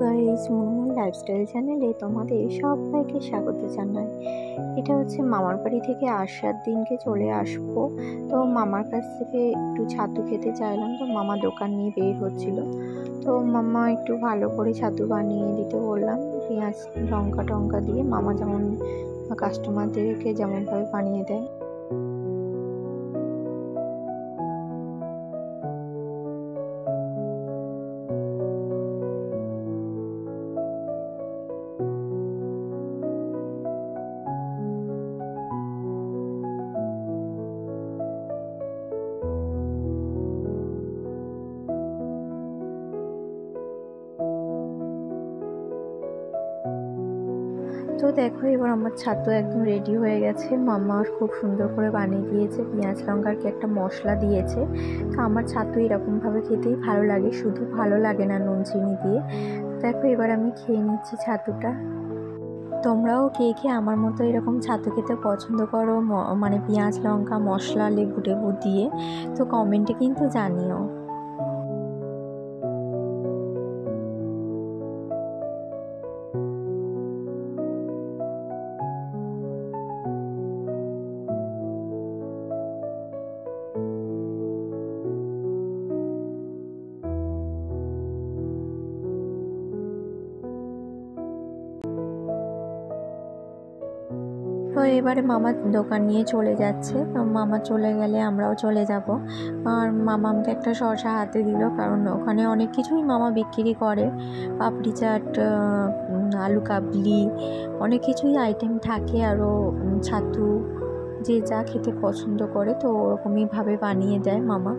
Guys, Munmun lifestyle চ্যানেলে তোমাদের সবাইকে স্বাগত জানাই। এটা হচ্ছে মামার বাড়ি থেকে আসার দিনকে চলে আসবো। তো মামার কাছ থেকে একটু ছাতু খেতে চাইলাম, তো মামা দোকান নিয়ে বের হচ্ছিল। তো মামা একটু ভালো করে ছাতু বানিয়ে দিতে বললাম, পেঁয়াজ লঙ্কা টঙ্কা দিয়ে, মামা যেমন কাস্টমারদেরকে যেমনভাবে বানিয়ে দেয়। তো দেখো, এবার আমার ছাতু একদম রেডি হয়ে গেছে। মামা খুব সুন্দর করে বানিয়ে দিয়েছে, পেঁয়াজ লঙ্কার কি একটা মশলা দিয়েছে। তো আমার ছাতু এরকমভাবে খেতেই ভালো লাগে, শুধু ভালো লাগে না নুন চিনি দিয়ে। দেখো, এবার আমি খেয়ে নিচ্ছি ছাতুটা। তোমরাও কে কে আমার মতো এরকম ছাতু খেতে পছন্দ করো, মানে পেঁয়াজ লঙ্কা মশলা লেবু টেবু দিয়ে, তো কমেন্টে কিন্তু জানিও। তো এবারে মামা দোকান নিয়ে চলে যাচ্ছে। তো মামা চলে গেলে আমরাও চলে যাব। আর মামা আমাকে একটা শসা হাতে দিল, কারণ ওখানে অনেক কিছুই মামা বিক্রি করে, পাপড়ি চাট, আলু কাবলি, অনেক কিছুই আইটেম থাকে। আরও ছাতু যে যা খেতে পছন্দ করে, তো ওরকমইভাবে বানিয়ে দেয় মামা।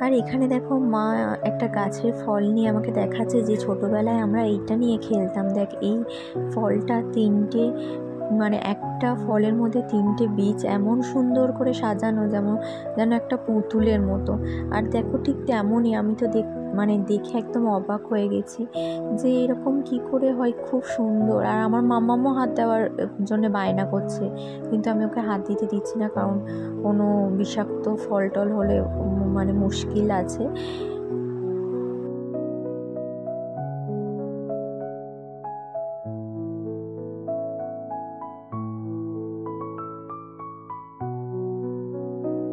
আর এখানে দেখো, মা একটা গাছের ফল নিয়ে আমাকে দেখাচ্ছে যে ছোটোবেলায় আমরা এইটা নিয়ে খেলতাম। দেখ, এই ফলটা তিনটে, মানে একটা ফলের মধ্যে তিনটে বীজ এমন সুন্দর করে সাজানো, যেন একটা পুতুলের মতো। আর দেখো, ঠিক তেমনই আমি তো দেখে একদম অবাক হয়ে গেছি যে এরকম কি করে হয়, খুব সুন্দর। আর আমার মামামও হাত দেওয়ার জন্য বায়না করছে, কিন্তু আমি ওকে হাত দিতে দিচ্ছি না, কারণ কোনো বিষাক্ত ফল টল হলে মানে মুশকিল আছে।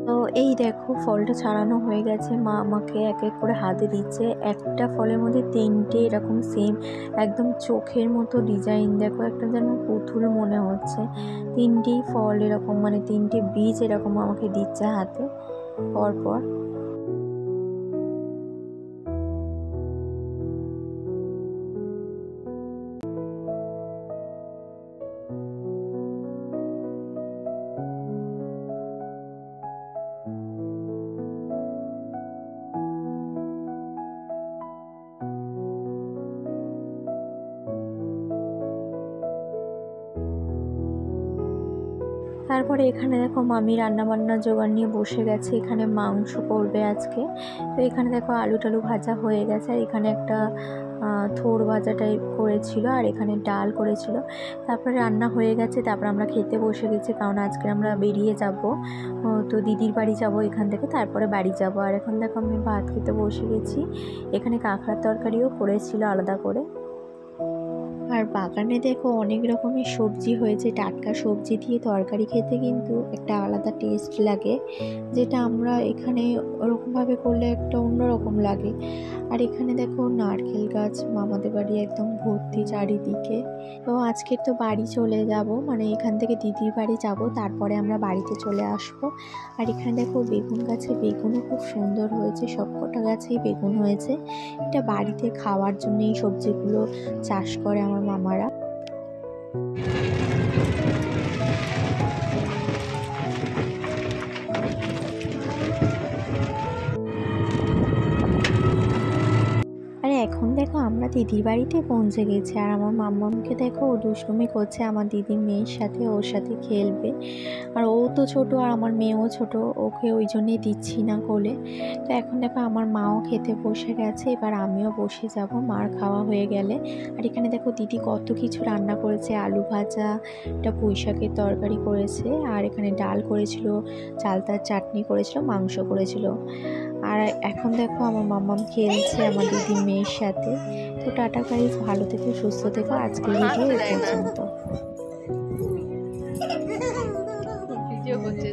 তো এই দেখো, ফলটা ছাড়ানো হয়ে গেছে। মা আমাকে এক এক করে হাতে দিচ্ছে। একটা ফলের মধ্যে তিনটে এরকম সেম একদম চোখের মতো ডিজাইন, দেখো একটা যেন পুতুল মনে হচ্ছে। তিনটেই ফল এরকম, মানে তিনটে বীজ এরকম আমাকে দিচ্ছে হাতে পরপর। তারপরে এখানে দেখো, মামি রান্নাবান্নার জোগাড় নিয়ে বসে গেছে। এখানে মাংস করবে আজকে। তো এখানে দেখো, আলু টালু ভাজা হয়ে গেছে। আর এখানে একটা থোর ভাজা টাইপ করেছিল, আর এখানে ডাল করেছিল। তারপরে রান্না হয়ে গেছে, তারপর আমরা খেতে বসে গেছি, কারণ আজকে আমরা বেরিয়ে যাব। তো দিদির বাড়ি যাব এখান থেকে, তারপরে বাড়ি যাব। আর এখন দেখো, আমি ভাত খেতে বসে গেছি। এখানে কাঁকড়ার তরকারিও করেছিল আলাদা করে। আর বাগানে দেখো, অনেক রকমের সবজি হয়েছে। টাটকা সবজি দিয়ে তরকারি খেতে কিন্তু একটা আলাদা টেস্ট লাগে, যেটা আমরা এখানে ওরকমভাবে করলে একটা অন্যরকম লাগে। আর এখানে দেখো, নারকেল গাছ মামাদের বাড়ি একদম ভর্তি চারিদিকে। তো আজকে তো বাড়ি চলে যাব, মানে এখান থেকে দিদির বাড়ি যাব, তারপরে আমরা বাড়িতে চলে আসব। আর এখানে দেখো, বেগুন গাছে বেগুনও খুব সুন্দর হয়েছে, সবকটা গাছেই বেগুন হয়েছে। এটা বাড়িতে খাওয়ার জন্য এই সবজিগুলো চাষ করে আমার মামারা। আর এখন দেখো, আমরা দিদির বাড়িতে পৌঁছে গেছি। আর আমার মাম্মামকে দেখো, ও দুষ্টুমি করছে আমার দিদির মেয়ের সাথে, ওর সাথে খেলবে। আর ও তো ছোট, আর আমার মেয়েও ছোট, ওকে ওই জন্যই দিচ্ছি না কোলে। তো এখন দেখো, আমার মাও খেতে বসে গেছে, এবার আমিও বসে যাব মার খাওয়া হয়ে গেলে। আর এখানে দেখো, দিদি কত কিছু রান্না করেছে। আলু ভাজা, একটা পুঁই শাকের তরকারি করেছে, আর এখানে ডাল করেছিল, চালতার চাটনি করেছিল, মাংস করেছিল। আর এখন দেখো আমার মাম্মাম খেলছে আমার দিদি মেয়ের সাথে। তো টাটা গাইস, ভালো থেকো, সুস্থ থেকো। আজকের ভিডিও এই পর্যন্ত। ভিডিও করছে।